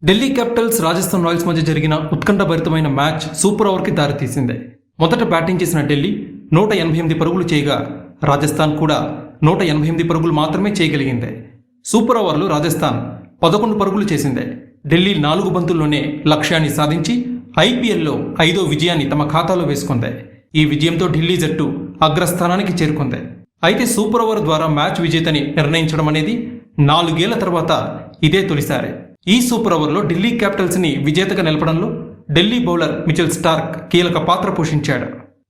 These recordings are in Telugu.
ఢిల్లీ క్యాపిటల్స్ రాజస్థాన్ రాయల్స్ మధ్య జరిగిన ఉత్కంఠభరితమైన మ్యాచ్ సూపర్ ఓవర్కి దారితీసింది. మొదట బ్యాటింగ్ చేసిన ఢిల్లీ 188 పరుగులు చేయగా రాజస్థాన్ కూడా 188 పరుగులు మాత్రమే చేయగలిగింది. సూపర్ ఓవర్లో రాజస్థాన్ 11 పరుగులు చేసింది. ఢిల్లీ 4 బంతుల్లోనే లక్ష్యాన్ని సాధించి ఐపీఎల్లో 5వ విజయాన్ని తమ ఖాతాలో వేసుకుంది. ఈ విజయంతో ఢిల్లీ జట్టు అగ్రస్థానానికి చేరుకుంది. అయితే సూపర్ ఓవర్ ద్వారా మ్యాచ్ విజేతని నిర్ణయించడం అనేది 4 ఏళ్ల తర్వాత ఇదే తొలిసారి. ఈ సూపర్ ఓవర్లో ఢిల్లీ క్యాపిటల్స్ ని విజేతగా నిలపడంలో ఢిల్లీ బౌలర్ మిచెల్ స్టార్క్ కీలక పాత్ర పోషించాడు.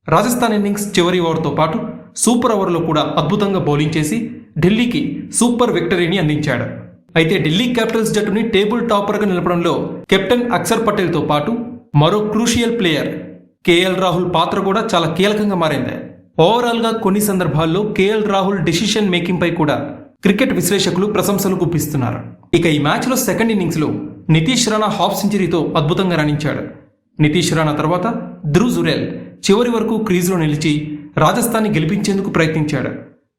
రాజస్థాన్ ఇన్నింగ్స్ చివరి ఓవర్తో పాటు సూపర్ ఓవర్లో కూడా అద్భుతంగా బౌలింగ్ చేసి ఢిల్లీకి సూపర్ విక్టరీని అందించాడు. అయితే ఢిల్లీ క్యాపిటల్స్ జట్టుని టేబుల్ టాపర్గా నిలపడంలో కెప్టెన్ అక్షర్ పటేల్తో పాటు మరో క్రూషియల్ ప్లేయర్ కేఎల్ రాహుల్ పాత్ర కూడా చాలా కీలకంగా మారింది. ఓవరాల్గా కొన్ని సందర్భాల్లో కేఎల్ రాహుల్ డెసిషన్ మేకింగ్ పై కూడా క్రికెట్ విశ్లేషకులు ప్రశంసలు గుప్పిస్తున్నారు. ఇక ఈ మ్యాచ్లో సెకండ్ ఇన్నింగ్స్లో నితీష్ రాణా హాఫ్ సెంచరీతో అద్భుతంగా రాణించాడు. నితీష్ రాణా తర్వాత ధ్రువ్ జురేల్ చివరి వరకు క్రీజులో నిలిచి రాజస్థాన్ని గెలిపించేందుకు ప్రయత్నించాడు.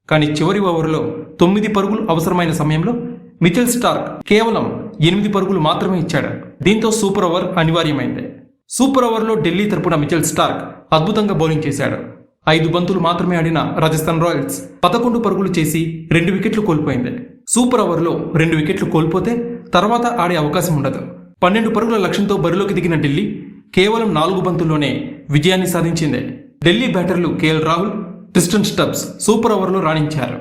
కానీ చివరి ఓవర్లో 9 పరుగులు అవసరమైన సమయంలో మిచెల్ స్టార్క్ కేవలం 8 పరుగులు మాత్రమే ఇచ్చాడు. దీంతో సూపర్ ఓవర్ అనివార్యమైంది. సూపర్ ఓవర్లో ఢిల్లీ తరపున మిచెల్ స్టార్క్ అద్భుతంగా బౌలింగ్ చేశాడు. 5 బంతులు మాత్రమే ఆడిన రాజస్థాన్ రాయల్స్ 11 పరుగులు చేసి 2 వికెట్లు కోల్పోయింది. సూపర్ ఓవర్లో 2 వికెట్లు కోల్పోతే తర్వాత ఆడే అవకాశం ఉండదు. 12 పరుగుల లక్ష్యంతో బరిలోకి దిగిన ఢిల్లీ కేవలం 4 బంతుల్లోనే విజయాన్ని సాధించింది. ఢిల్లీ బ్యాటర్లు KL Rahul, Tristan Stubbs super ఓవర్లో రాణించారు.